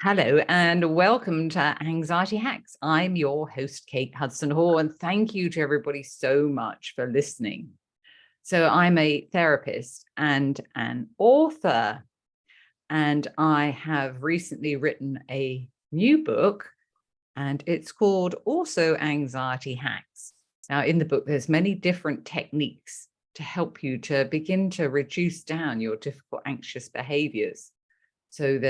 Hello and welcome to Anxiety Hacks. I'm your host, Kate Hudson-Hall, and thank you to everybody so much for listening. So I'm a therapist and an author, and I have recently written a new book, and it's called also Anxiety Hacks. Now, in the book, there's many different techniques to help you to begin to reduce down your difficult, anxious behaviors. So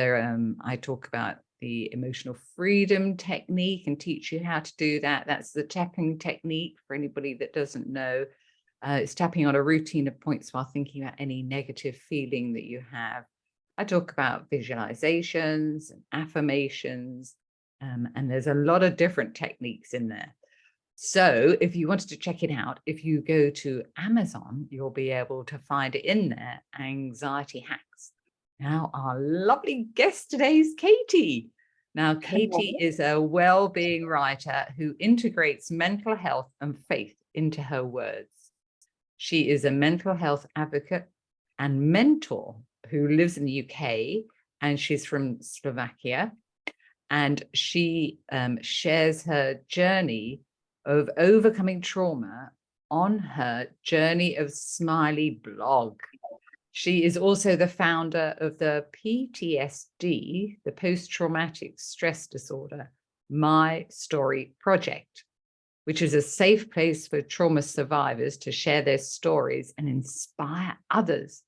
I talk about the emotional freedom technique and teach you how to do that. That's the tapping technique for anybody that doesn't know. It's tapping on a routine of points while thinking about any negative feeling that you have. I talk about visualizations and affirmations, and there's a lot of different techniques in there. So if you wanted to check it out, if you go to Amazon, you'll be able to find it in there, Anxiety Hacks. Now, our lovely guest today is Katy. Now, Katy is a well-being writer who integrates mental health and faith into her words. She is a mental health advocate and mentor who lives in the UK, and she's from Slovakia. And she shares her journey of overcoming trauma on her Journeyofsmiley blog. She is also the founder of the PTSD, the post-traumatic stress disorder, My Story Project, which is a safe place for trauma survivors to share their stories and inspire others,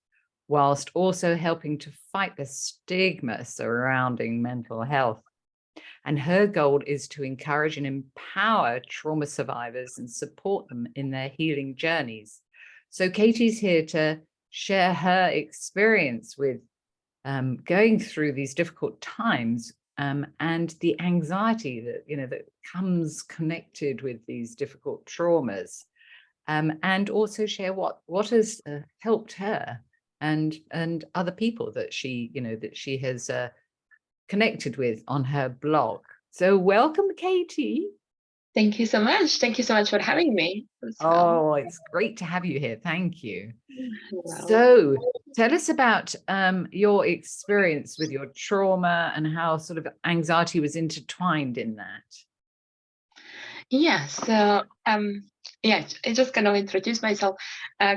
whilst also helping to fight the stigma surrounding mental health. And her goal is to encourage and empower trauma survivors and support them in their healing journeys. So Katy's here to share her experience with going through these difficult times and the anxiety that comes connected with these difficult traumas, and also share what has helped her and other people that she has connected with on her blog. So welcome, Katy. Thank you so much. Thank you so much for having me. Oh, it's great to have you here. Thank you. Well, So tell us about your experience with your trauma and how sort of anxiety was intertwined in that. yeah, so yeah, I just kind of introduce myself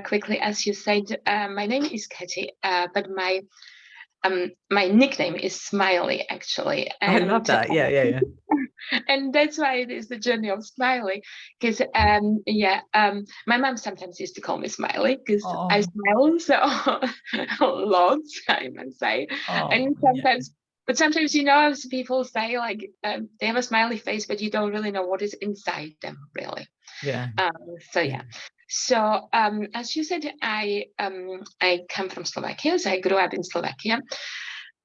quickly. As you said, my name is Katy, but my nickname is Smiley, actually. I love that. Yeah. And that's why it is the journey of Smiley, because my mom sometimes used to call me Smiley because I smile so lots, I must say. And sometimes as people say, like, they have a smiley face, but you don't really know what is inside them, really. Yeah. So as you said, I come from Slovakia, so I grew up in Slovakia,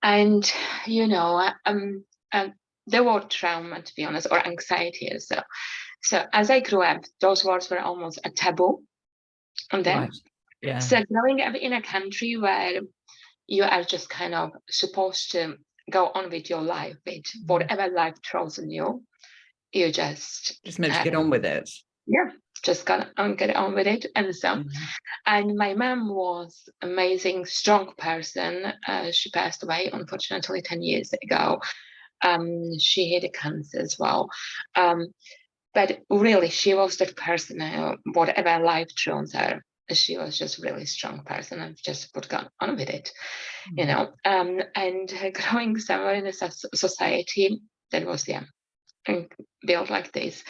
and there were trauma, to be honest, or anxiety. So as I grew up, those words were almost a taboo. And then, right. Yeah. So growing up in a country where you are just kind of supposed to go on with your life, with whatever life throws on you, you just meant to get on with it. Yeah, just get on with it. And so, and my mom was amazing, strong person. She passed away, unfortunately, 10 years ago. She had cancer as well. But really, she was that person, whatever life throws her, she was just a really strong person and just would go on with it, and growing somewhere in a society that was, built like this,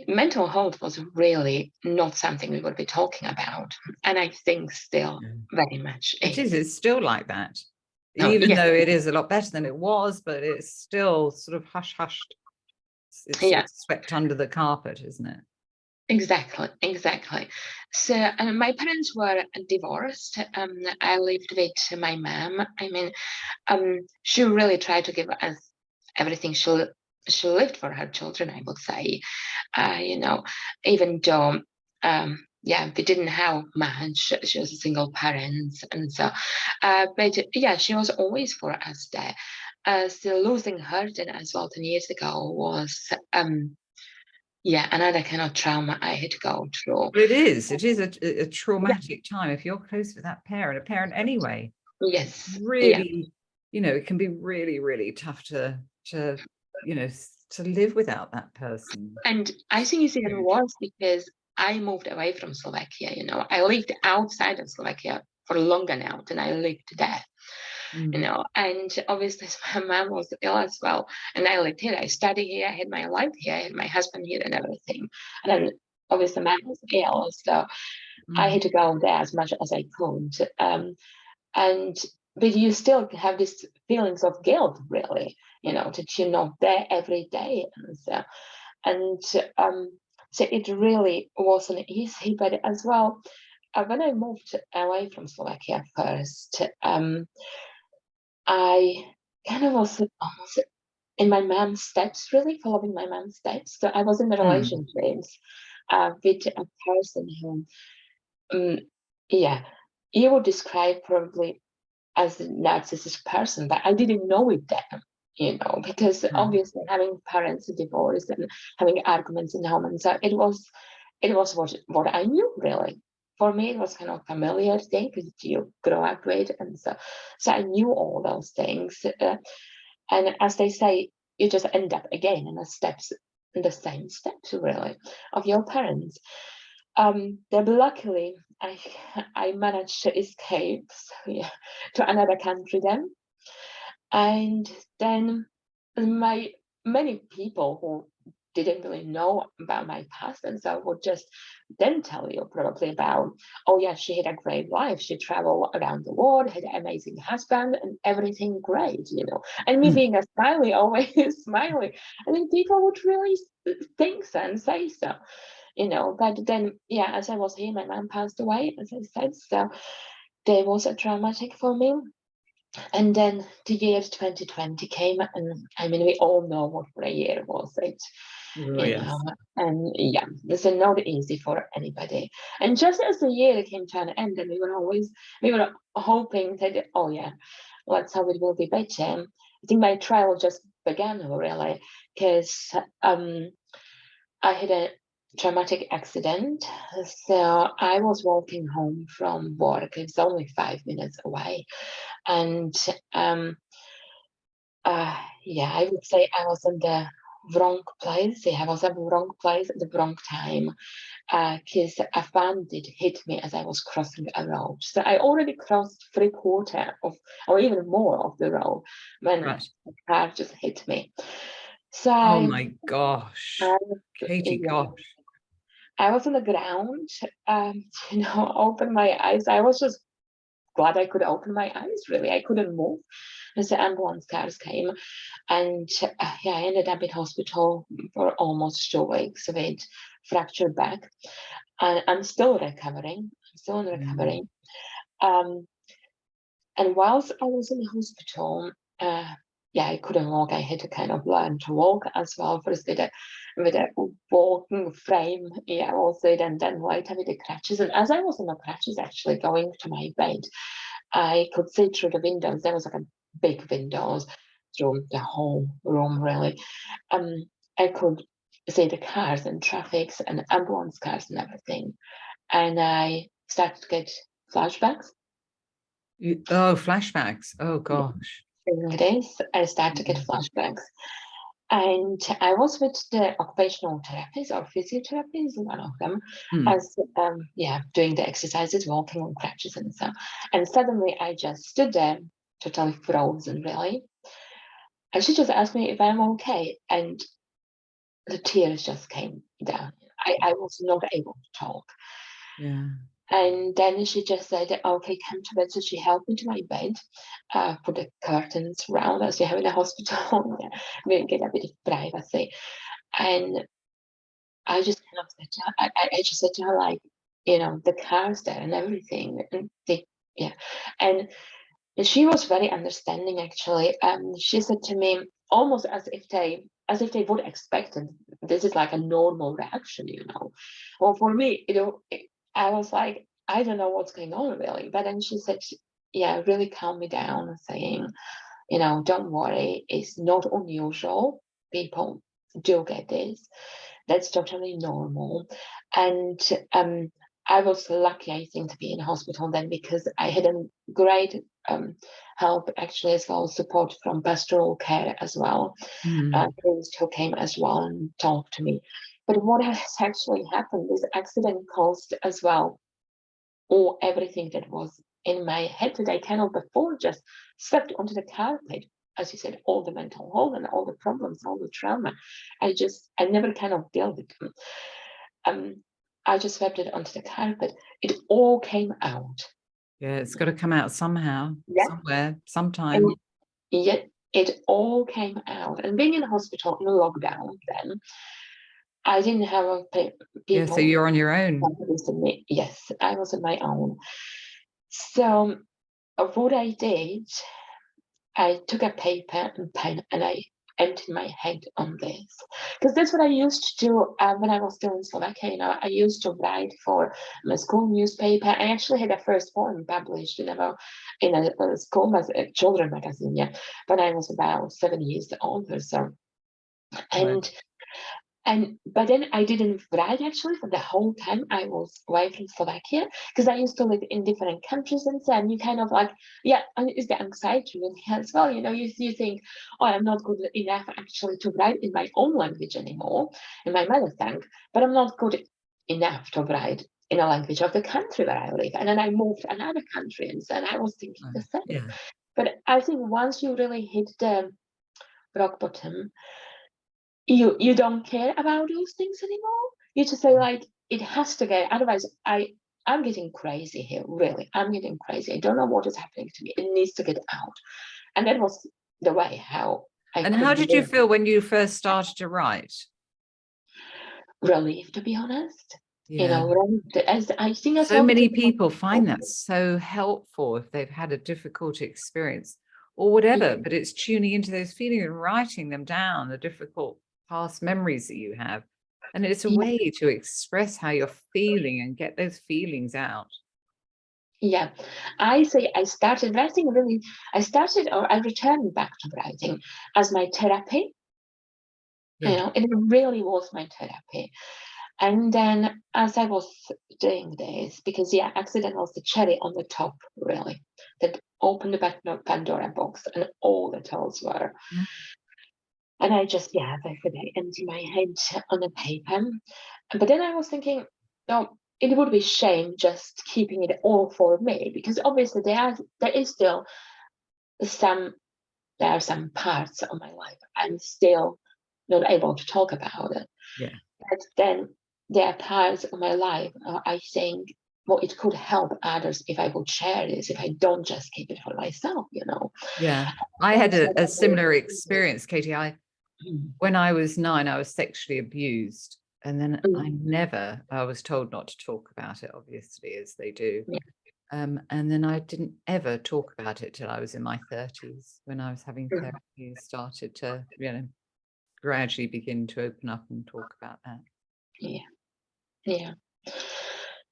mental health was really not something we would be talking about. And I think still very much it's still like that. Even though it is a lot better than it was, but it's still sort of hushed. It's swept under the carpet, isn't it? Exactly. So my parents were divorced. I lived with my mom. I mean, she really tried to give us everything she lived for her children, I would say. Even though we didn't have much. She was a single parent, and so but she was always for us there. So losing her then as well 10 years ago was another kind of trauma I had to go through. It is a traumatic time if you're close with that parent, a parent anyway. Yes. Really you know, it can be really, really tough to, you know, to live without that person. And I think it's even worse because I moved away from Slovakia, you know. I lived outside of Slovakia for longer now than I lived there, you Mm. know. And obviously my mom was ill as well. And I lived here. I studied here. I had my life here. I had my husband here and everything. And then obviously mom was ill. So I Mm. had to go there as much as I could. And but you still have these feelings of guilt, really, you know, that you're not there every day. And so it really wasn't easy. But as well, when I moved away from Slovakia first, I kind of was almost in my mom's steps, really following my mom's steps. So I was in a Mm. relationships with a person who, um, yeah, you would describe probably as a narcissistic person, but I didn't know it then, you know, because Right. obviously having parents divorced and having arguments in home, and so it was what I knew, really. For me, it was kind of familiar thing because you grow up with, and so I knew all those things. And as they say, you just end up again in the same steps, really, of your parents. But luckily, I managed to escape, so yeah, to another country then, and then my many people who didn't really know about my past and so would just then tell you probably about, oh yeah, she had a great life, she traveled around the world, had an amazing husband and everything great, you know. And me Mm. being a smiley, always smiley, I think people would really think so and say so, you know. But then, yeah, as I was here, my mom passed away, as I said, so that was a traumatic for me. And then the year 2020 came, and I mean, we all know what a year was it, Oh, you know, yes. and yeah, this is not easy for anybody. And just as the year came to an end, and we were hoping that, oh yeah, let's hope it will be better. I think my trial just began, really, because I had a traumatic accident. So I was walking home from work. It's only 5 minutes away. And yeah, I would say I was in the wrong place. Yeah, I was in the wrong place at the wrong time because a van did hit me as I was crossing a road. So I already crossed 3/4 of, or even more of the road when Right. the car just hit me. So Oh my gosh. I, Katy, yeah, gosh. I was on the ground, you know, open my eyes. I was just glad I could open my eyes, really. I couldn't move. As the ambulance cars came, and yeah, I ended up in hospital for almost 2 weeks with fractured back, and I'm still recovering. I'm still in Mm. recovery. Um, and whilst I was in the hospital, yeah, I couldn't walk. I had to kind of learn to walk as well. First with a walking frame, yeah, also, and then later with the crutches. And as I was on the crutches, actually going to my bed, I could see through the windows. There was like a big windows through the whole room, really. Um, I could see the cars and traffics and ambulance cars and everything. And I started to get flashbacks. Oh, flashbacks. Oh gosh. Nowadays, I started to get Mm. flashbacks. And I was with the occupational therapist or physiotherapist, one of them, Mm. as yeah, doing the exercises, walking on crutches and so. And suddenly I just stood there, totally frozen, really. And she just asked me if I'm okay. And the tears just came down. I was not able to talk. Yeah. And then she just said, okay, come to bed. So she helped me to my bed, put the curtains around as you have in a hospital, we get a bit of privacy. And I just kind of said to her, I just said to her, like, you know, the car's there and everything. And yeah. And she was very understanding, actually. She said to me, almost as if they would expect it. This is like a normal reaction, you know. Well, for me, you know, I was like, I don't know what's going on, really. But then she said, yeah, really calm me down, saying, you know, don't worry, it's not unusual. People do get this. That's totally normal. And I was lucky, I think, to be in hospital then, because I had a great help actually as well, support from pastoral care as well. Priest who came as well and talked to me. But what has actually happened, this accident caused as well, or everything that was in my head that I kind of before just swept onto the carpet, as you said, all the mental health and all the problems, all the trauma. I never kind of dealt with them. I just swept it onto the carpet. It all came out. Yeah, it's got to come out somehow, Yeah. somewhere, sometime. And yet it all came out. And being in a hospital in a lockdown then, I didn't have people. Yeah, so you're on your own. Yes, I was on my own. So what I did, I took a paper and pen and I emptied my head on this, because that's what I used to do when I was still in Slovakia. You know, I used to write for my school newspaper. I actually had a first poem published in a school children magazine, yeah, when I was about 7 years old or so. Right. But then I didn't write actually for the whole time I was away from Slovakia, because I used to live in different countries, and then you kind of like, yeah, and it's the anxiety really as well. You know, you think, oh, I'm not good enough actually to write in my own language anymore, in my mother tongue, but I'm not good enough to write in a language of the country where I live. And then I moved to another country, and then I was thinking the same. Yeah. But I think once you really hit the rock bottom, you don't care about those things anymore. You just say like, it has to go, otherwise I'm getting crazy here, really. I'm getting crazy. I don't know what is happening to me. It needs to get out. And that was the way how I And could how did you live. feel when you first started to write? Relief, to be honest. You Yeah. know, relief, as I think as So well, many because people find that so helpful if they've had a difficult experience or whatever, but it's tuning into those feelings and writing them down, the difficult past memories that you have. And it's a way to express how you're feeling and get those feelings out. yeah, I say I started writing really, I returned back to writing as my therapy. Yeah. You know, it really was my therapy. And then as I was doing this, because yeah, accident was the cherry on the top, really, that opened the Pandora box and all the tools were. Yeah. And I just, yeah, I could empty my head on the paper. But then I was thinking, no, it would be shame just keeping it all for me, because obviously some there are some parts of my life I'm still not able to talk about it. Yeah. But then there are parts of my life, I think, well, it could help others if I would share this, if I don't just keep it for myself, you know. Yeah. I had a similar experience, Katie. When I was 9, I was sexually abused. And then I was told not to talk about it, obviously, as they do. Yeah. And then I didn't ever talk about it till I was in my 30s, when I was having therapy, started to, gradually begin to open up and talk about that. Yeah. Yeah.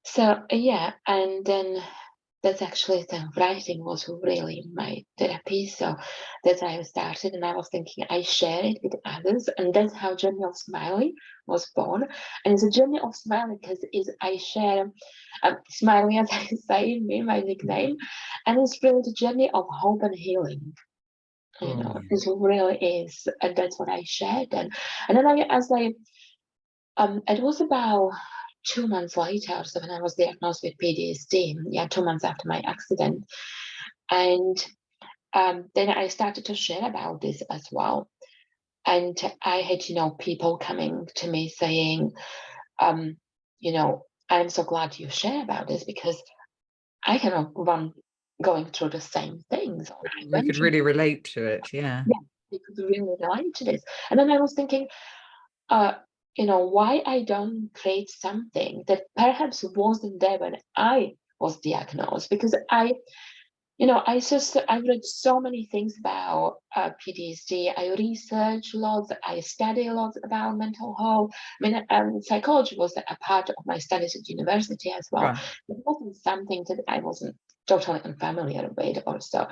So yeah, and then that's actually the writing was really my therapy. So that's how I started, and I was thinking I share it with others, and that's how Journey of Smiley was born. And it's a Journey of Smiley because I share Smiley, as I say, my nickname, and it's really the journey of hope and healing. You know, it really is, and that's what I shared. And then it was about 2 months later, so when I was diagnosed with PTSD, yeah, 2 months after my accident. And then I started to share about this as well. And I had, people coming to me saying, you know, I'm so glad you share about this, because I cannot run going through the same things. We could really relate to it. Yeah. Yeah, we could really relate to this. And then I was thinking, why I don't create something that perhaps wasn't there when I was diagnosed, because I read so many things about PTSD. I research lots. I study a lot about mental health. I mean, psychology was a part of my studies at university as well. Right. It wasn't something that I wasn't totally unfamiliar with or so,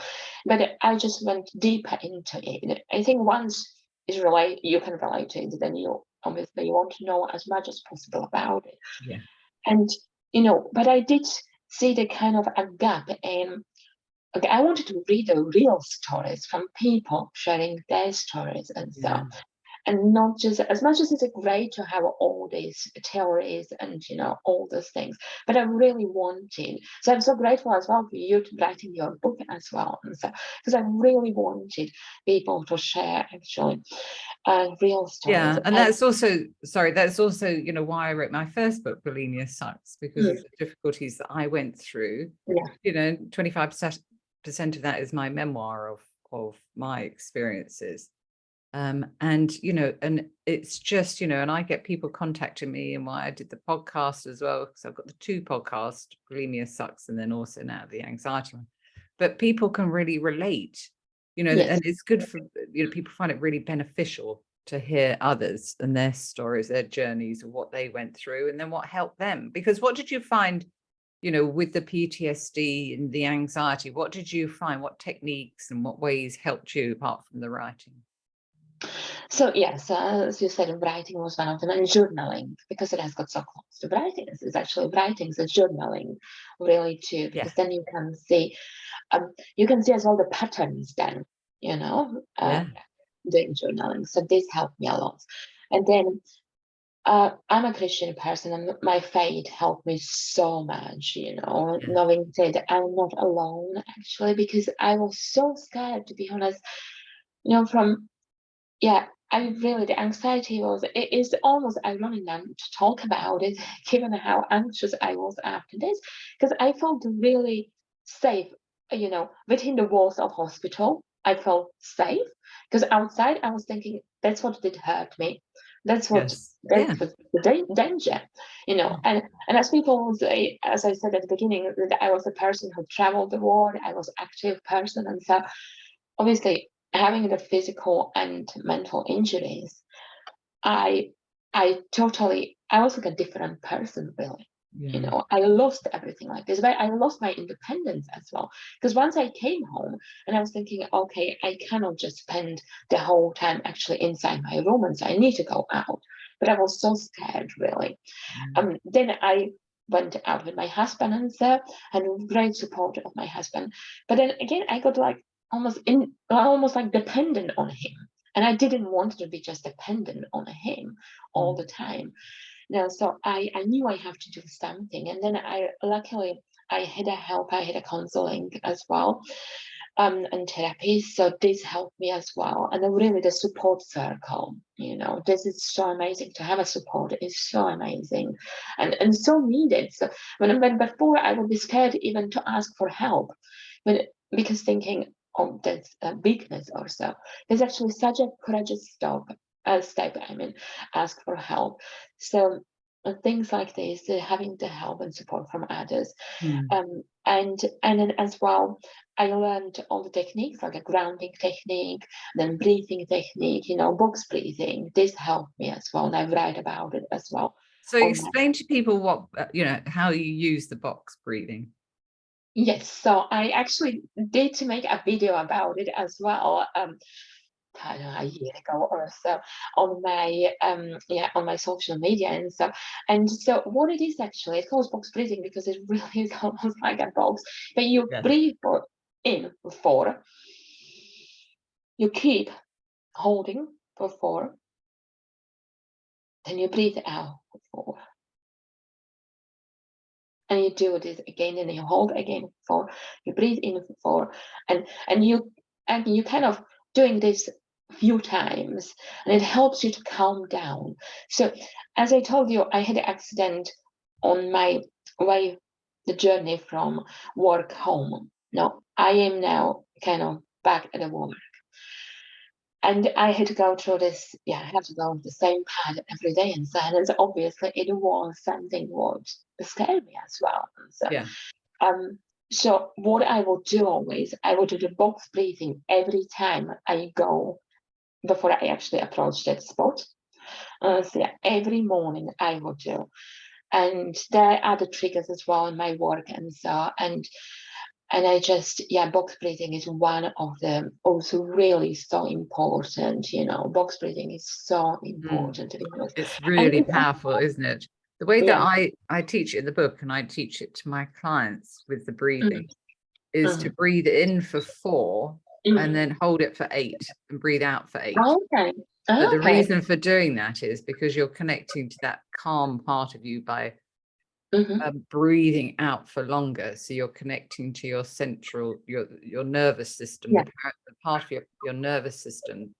but I just went deeper into it. I think once you can relate to it, then you obviously want to know as much as possible about it. Yeah. And but I did see the kind of a gap in, okay, I wanted to read the real stories from people sharing their stories and so on. And not just, as much as it's great to have all these theories and all those things, but I really wanted, so I'm so grateful as well for you to writing your book as well, and so because I really wanted people to share actually real stories. And that's also, why I wrote my first book, Bulimia Sucks, because of the difficulties that I went through. 25% of that is my memoir of my experiences. And it's just, and I get people contacting me, and why I did the podcast as well, because I've got the 2 podcasts, Bulimia Sucks, and then also now the anxiety one. But people can really relate, and it's good for, people find it really beneficial to hear others and their stories, their journeys of what they went through, and then what helped them. Because what did you find, with the PTSD and the anxiety, what did you find, what techniques and what ways helped you apart from the writing? So yes, as you said, writing was one of them, and journaling, because it has got so close to writing. It's actually writing, so journaling really too, because then you can see as well the patterns then, doing journaling. So this helped me a lot. And then I'm a Christian person, and my faith helped me so much, knowing that I'm not alone actually, because I was so scared, to be honest, the anxiety it is almost ironic now to talk about it, given how anxious I was after this, because I felt really safe, within the walls of hospital. I felt safe, because outside I was thinking that's what did hurt me. That's what the danger, and as people say, as I said at the beginning, that I was a person who traveled the world, I was an active person, and so obviously having the physical and mental injuries, I was like a different person, really. I lost everything like this, but I lost my independence as well. Because once I came home and I was thinking, okay, I cannot just spend the whole time actually inside my room, and so I need to go out. But I was so scared, really. Then I went out with my husband and so, and great support of my husband. But then again, I got like almost like dependent on him, and I didn't want to be just dependent on him all the time. So I knew I have to do something, and then luckily I had help. I had a counseling as well, and therapy. So this helped me as well, and then really the support circle. This is so amazing to have a support. It's so amazing, and so needed. So when before I would be scared even to ask for help, because thinking, oh, that's a weakness or so. There's actually such a courageous step, ask for help. So things like this, having the help and support from others. And then as well, I learned all the techniques, like a grounding technique, then breathing technique, box breathing. This helped me as well, and I write about it as well. So explain to people what, how you use the box breathing. Yes, so I actually did make a video about it as well. I don't know, a year ago or so, on my social media and stuff. And so what it is actually, it calls box breathing because it really is almost like a box. But you breathe in for 4, you keep holding for 4, then you breathe out for 4. And you do this again, and you hold again for 4, you breathe in for 4, and you kind of doing this few times, and it helps you to calm down. So as I told you, I had an accident on my way, the journey from work home. Now I am now kind of back at the work, and I had to go through this. I have to go the same path every day, and so obviously it was something what scared me as well. So what I will do always, I will do the box breathing every time I go, before I actually approach that spot. Every morning I will do. And there are other triggers as well in my work, and so, and I just, box breathing is one of them, also really so important. Box breathing is so important. It's really powerful, isn't it? The way that Yeah. I teach it in the book, and I teach it to my clients with the breathing, Mhm. is to Mhm. breathe in for 4 and Mhm. then hold it for 8 and breathe out for 8. Okay. But the Okay. reason for doing that is because you're connecting to that calm part of you by Mhm. breathing out for longer. So you're connecting to your central, your nervous system, Yeah. the part of your nervous system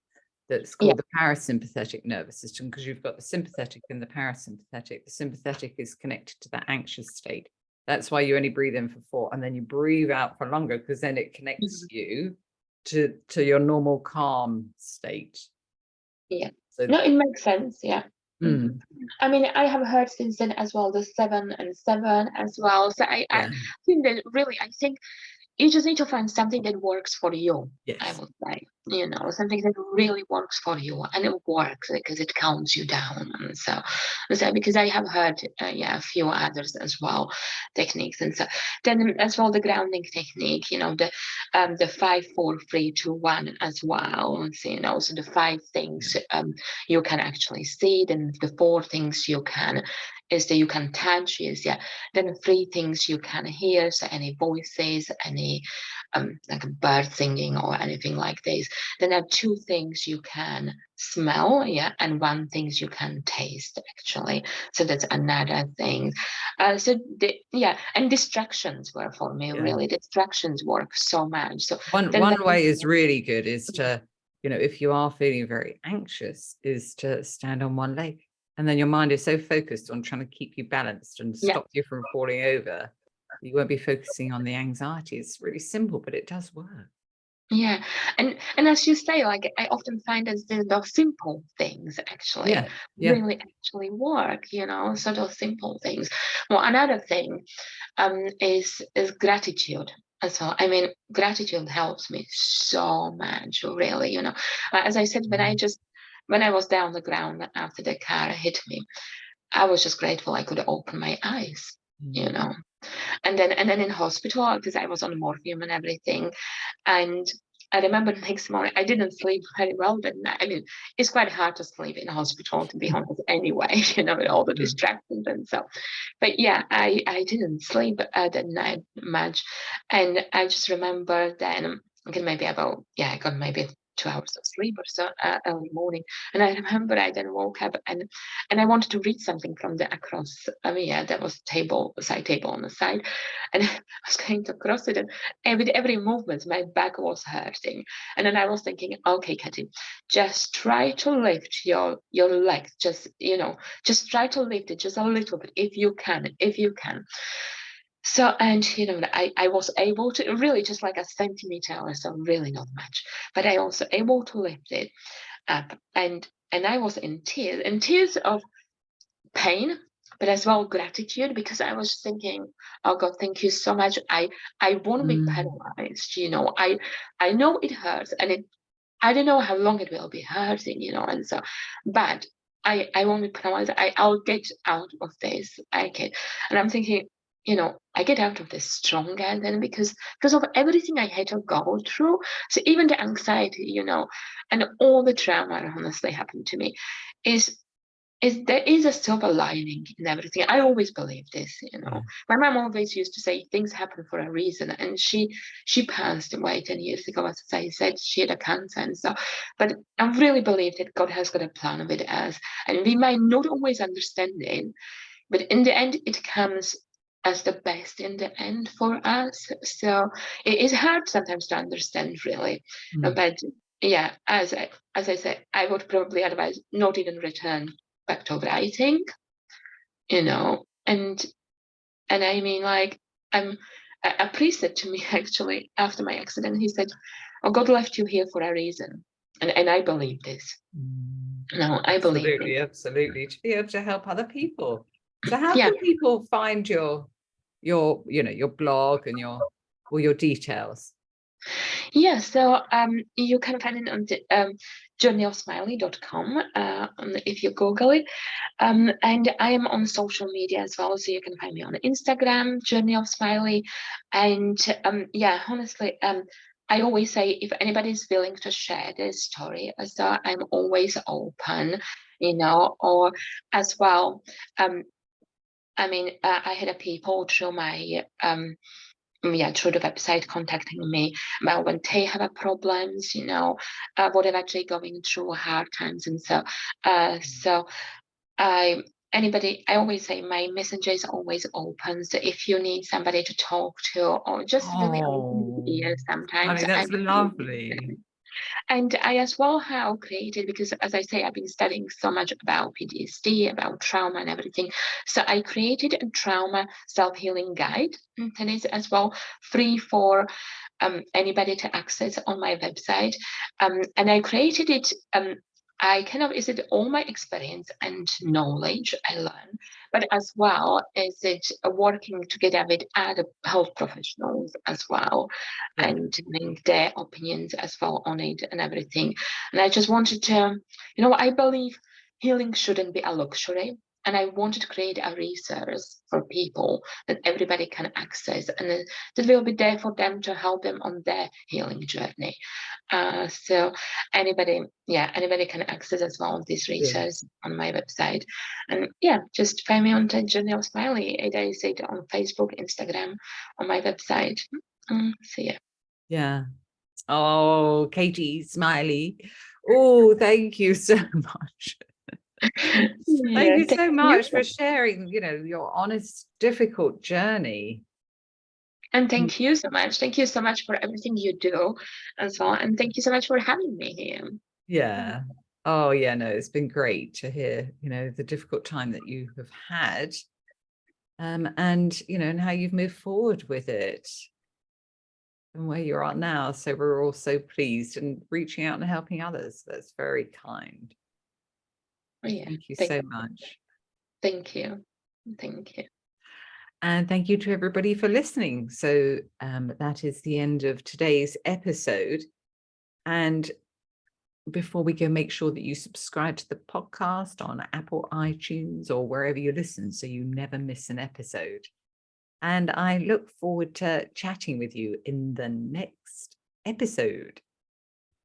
that's Yeah. called the parasympathetic nervous system, because you've got the sympathetic and the parasympathetic. The sympathetic is connected to that anxious state. That's why you only breathe in for 4 and then you breathe out for longer, because then it connects Mhm. you to your normal calm state. Yeah. So No, it makes sense. Yeah. Mhm. mm, I mean, I have heard since then as well the 7 and 7 as well. So I yeah, think that really, I think you just need to find something that works for you, I yes, would say, something that really works for you, and it works because it calms you down. And so because I have heard, a few others as well, techniques. And so then as well, the grounding technique, the 5, 4, 3, 2, 1 as well. And so, so the 5 things you can actually see, then the 4 things you can is that you can touch, is then 3 things you can hear, so any voices, any like a bird singing or anything like this. Then there are 2 things you can smell, and 1 things you can taste actually. So that's another thing. And distractions were for me yeah. really. Distractions work so much. So then One way is really good is to, if you are feeling very anxious, is to stand on one leg. And then your mind is so focused on trying to keep you balanced and yeah. stop you from falling over. You won't be focusing on the anxiety. It's really simple, but it does work. Yeah, and as you say, like I often find that those simple things actually Yeah. Yeah. really actually work, so those simple things. Well, another thing is gratitude as well. I mean, gratitude helps me so much, really, As I said, Mm, when I was down on the ground after the car hit me, I was just grateful I could open my eyes, you mm, know. And then in hospital, because I was on morphine and everything, and I remember the next morning, I didn't sleep very well that night. I mean, it's quite hard to sleep in a hospital, to be honest, anyway, with all the mm, distractions and so. But yeah, I didn't sleep that night much. And I just remember then, okay, maybe I got maybe 2 hours of sleep or so early morning. And I remember I then woke up and I wanted to read something from the across. I mean, there was a side table on the side. And I was going to cross it, and with every movement, my back was hurting. And then I was thinking, okay, Katy, just try to lift your legs. Just try to lift it just a little bit if you can. So, and I was able to really just like a centimeter or so, really not much, but I also able to lift it up, and I was in tears of pain, but as well gratitude, because I was thinking, oh God, thank you so much. I won't be mm. paralyzed. I know it hurts, and I don't know how long it will be hurting. And so, but I won't be paralyzed. I'll get out of this. And I'm thinking, I get out of this stronger then, because of everything I had to go through. So even the anxiety, and all the trauma honestly happened to me, is there is a silver lining in everything. I always believe this. Yeah. My mom always used to say things happen for a reason, and she passed away 10 years ago. As I said, she had a cancer, and so, but I really believe that God has got a plan with us, and we might not always understand it, but in the end it comes as the best in the end for us. So it is hard sometimes to understand, really. Mm. But yeah, as I said, I would probably advise not even return back to writing, and I mean, like, I'm a priest said to me actually after my accident. He said, oh, God left you here for a reason, and I believe this. Mm. No, I believe Absolutely, this. absolutely. To be able to help other people. So how Yeah. can people find your blog and your details? Yeah, so you can find it on the journeyofsmiley.com if you Google it. And I am on social media as well, so you can find me on Instagram, Journey of Smiley. And yeah, honestly, I always say if anybody is willing to share their story, so I'm always open, or as well. Um, I mean, I had a people through my through the website contacting me about when they have a problems, whatever they're going through hard times. And so I I always say my messenger is always open. So if you need somebody to talk to or just really open Oh, your ears sometimes, honey, that's lovely. and I as well have created, because as I say, I've been studying so much about PTSD, about trauma and everything. So I created a trauma self-healing guide, that is as well free for anybody to access on my website. And I created it, is it all my experience and knowledge I learn, but as well is it working together with other health professionals as well, Yeah. and link their opinions as well on it and everything. And I just wanted to, I believe healing shouldn't be a luxury. And I wanted to create a resource for people that everybody can access, and that will be there for them to help them on their healing journey. So anybody can access as well this Yeah. resource on my website. And just find me on the Journey of Smiley. Either is it on Facebook, Instagram, on my website. So yeah. Yeah. Oh, Katy Smiley. Oh, thank you so much. Thank Yeah, you thank so you. much for sharing, your honest, difficult journey. And thank you so much. Thank you so much for everything you do as well. And thank you so much for having me here. Yeah. Oh, yeah, no, it's been great to hear, the difficult time that you have had, and, and how you've moved forward with it and where you are now. So we're all so pleased and reaching out and helping others. That's very kind. Oh, yeah. Thank you Thank so you. much. Thank you. Thank you. And thank you to everybody for listening. So that is the end of today's episode. And before we go, make sure that you subscribe to the podcast on Apple, iTunes, or wherever you listen so you never miss an episode. And I look forward to chatting with you in the next episode.